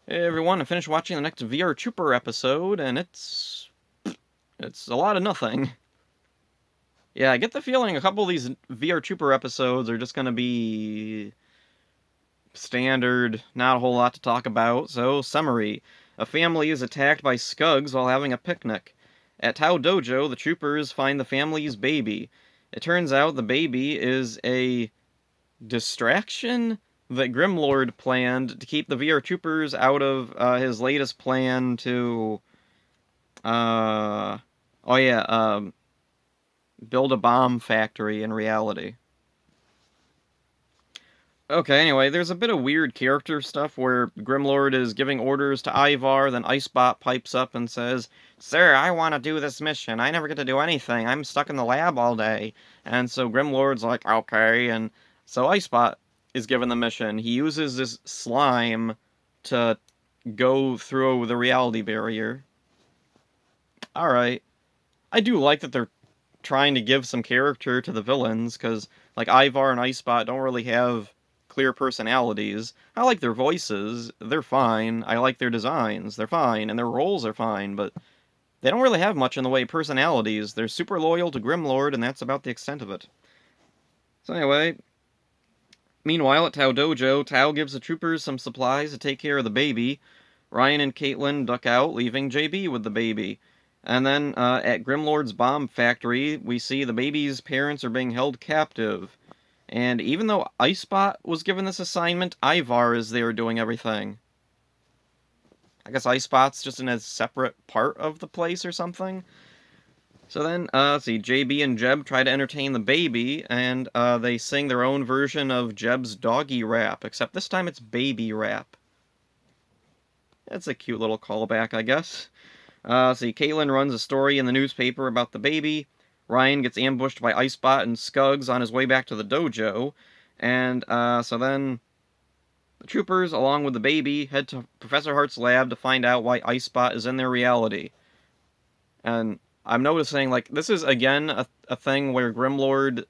Hey everyone, I finished watching the next VR Trooper episode, and it's a lot of nothing. Yeah, I get the feeling a couple of these VR Trooper episodes are just gonna be standard, not a whole lot to talk about. So, summary. A family is attacked by Skugs while having a picnic. At Tao Dojo, the troopers find the family's baby. It turns out the baby is a distraction that Grimlord planned to keep the VR Troopers out of his latest plan to Uh, oh yeah, build a bomb factory in reality. Okay, anyway, there's a bit of weird character stuff where Grimlord is giving orders to Ivar, then Icebot pipes up and says, "Sir, I want to do this mission. I never get to do anything. I'm stuck in the lab all day." And so Grimlord's like, "Okay," and so Icebot is given the mission. He uses this slime to go through the reality barrier. Alright. I do like that they're trying to give some character to the villains, because like Ivar and Icebot don't really have clear personalities. I like their voices, they're fine. I like their designs, they're fine, and their roles are fine, but they don't really have much in the way of personalities. They're super loyal to Grimlord, and that's about the extent of it. So anyway, meanwhile at Tau Dojo, Tau gives the troopers some supplies to take care of the baby. Ryan and Caitlin duck out, leaving JB with the baby. And then at Grimlord's bomb factory, we see the baby's parents are being held captive. And even though Icebot was given this assignment, Ivar is there doing everything. I guess Icebot's just in a separate part of the place or something. So then, let's see, JB and Jeb try to entertain the baby, and they sing their own version of Jeb's doggy rap, except this time it's baby rap. It's a cute little callback, I guess. See, Caitlin runs a story in the newspaper about the baby. Ryan gets ambushed by Icebot and Skugs on his way back to the dojo. And so then the troopers, along with the baby, head to Professor Hart's lab to find out why Icebot is in their reality. And I'm noticing, like, this is again a thing where Grimlord,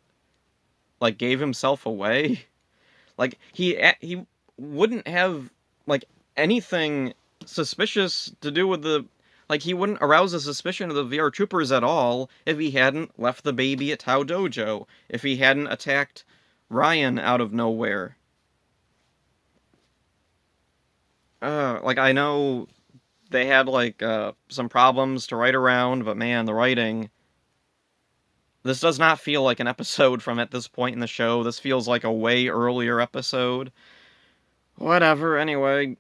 like, gave himself away. Like, he wouldn't have, like, anything suspicious to do with the. Like, he wouldn't arouse a suspicion of the VR troopers at all if he hadn't left the baby at Tau Dojo, if he hadn't attacked Ryan out of nowhere. Like, I know they had, like, some problems to write around, but man, the writing. This does not feel like an episode from at this point in the show. This feels like a way earlier episode. Whatever, anyway,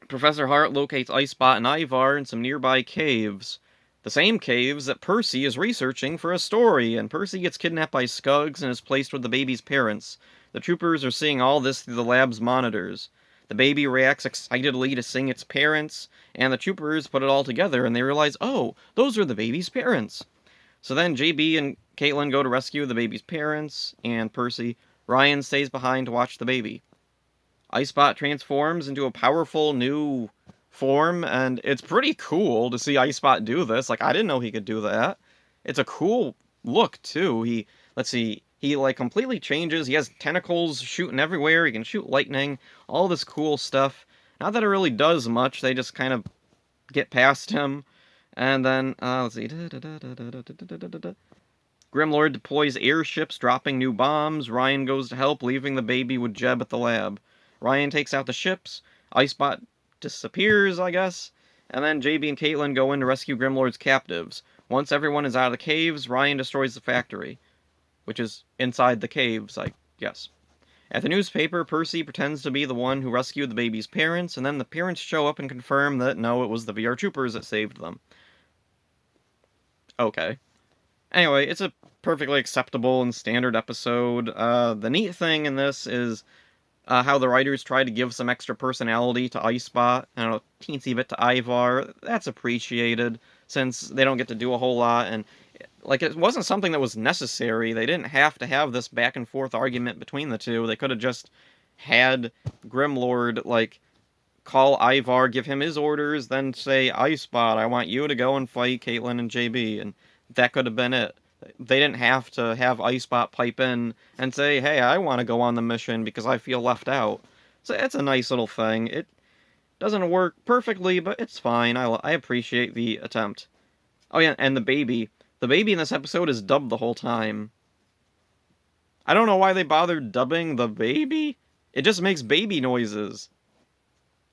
Professor Hart locates Icebot and Ivar in some nearby caves. The same caves that Percy is researching for a story, and Percy gets kidnapped by Skugs and is placed with the baby's parents. The troopers are seeing all this through the lab's monitors. The baby reacts excitedly to seeing its parents, and the troopers put it all together and they realize, oh, those are the baby's parents. So then JB and Caitlin go to rescue the baby's parents, and Percy. Ryan stays behind to watch the baby. Icebot transforms into a powerful new form, and it's pretty cool to see Icebot do this. Like, I didn't know he could do that. It's a cool look, too. Let's see, he, like, completely changes. He has tentacles shooting everywhere. He can shoot lightning, all this cool stuff. Not that it really does much. They just kind of get past him. And then, let's see. Grimlord deploys airships, dropping new bombs. Ryan goes to help, leaving the baby with Jeb at the lab. Ryan takes out the ships. Icebot disappears, I guess. And then JB and Caitlin go in to rescue Grimlord's captives. Once everyone is out of the caves, Ryan destroys the factory, which is inside the caves, I guess. At the newspaper, Percy pretends to be the one who rescued the baby's parents, and then the parents show up and confirm that no, it was the VR troopers that saved them. Okay. Anyway, it's a perfectly acceptable and standard episode. The neat thing in this is how the writers try to give some extra personality to Icebot, and a teensy bit to Ivar. That's appreciated, since they don't get to do a whole lot, and like, it wasn't something that was necessary. They didn't have to have this back and forth argument between the two. They could have just had Grimlord, like, call Ivar, give him his orders, then say, Icebot, I want you to go and fight Caitlin and JB, and that could have been it. They didn't have to have Icebot pipe in and say, hey, I want to go on the mission because I feel left out. So it's a nice little thing. Doesn't work perfectly, but it's fine. I appreciate the attempt. Oh yeah, and the baby. The baby in this episode is dubbed the whole time. I don't know why they bothered dubbing the baby. It just makes baby noises.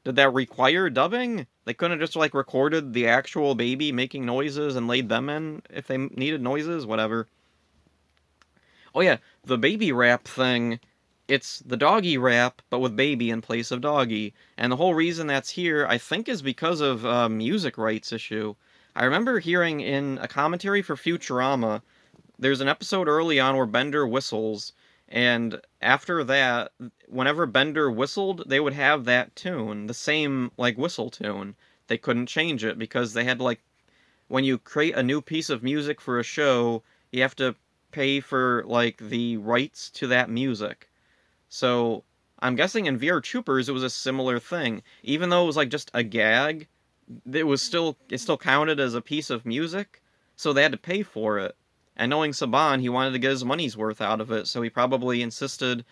Did that require dubbing? They couldn't have just like recorded the actual baby making noises and laid them in if they needed noises, whatever. Oh yeah, the baby rap thing. It's the doggy rap, but with baby in place of doggy. And the whole reason that's here, I think, is because of a music rights issue. I remember hearing in a commentary for Futurama, there's an episode early on where Bender whistles, and after that, whenever Bender whistled, they would have that tune, the same, like, whistle tune. They couldn't change it because they had, like, when you create a new piece of music for a show, you have to pay for, like, the rights to that music. So, I'm guessing in VR Troopers it was a similar thing. Even though it was, like, just a gag, it still counted as a piece of music, so they had to pay for it. And knowing Saban, he wanted to get his money's worth out of it, so he probably insisted,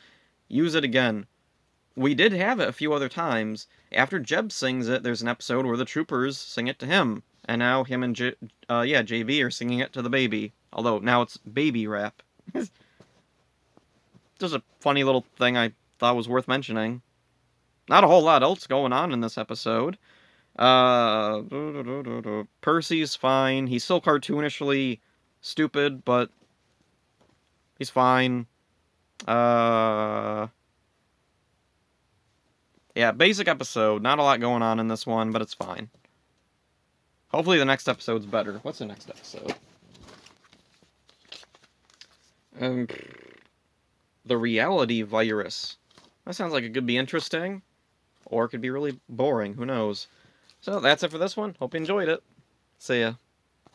use it again. We did have it a few other times. After Jeb sings it, there's an episode where the troopers sing it to him, and now him and JB are singing it to the baby. Although now it's baby rap. Just a funny little thing I thought was worth mentioning. Not a whole lot else going on in this episode. Percy's fine. He's still cartoonishly stupid, but he's fine. Yeah, basic episode. Not a lot going on in this one, but it's fine. Hopefully the next episode's better. What's the next episode? The reality virus. That sounds like it could be interesting, or it could be really boring. Who knows? So that's it for this one. Hope you enjoyed it. See ya.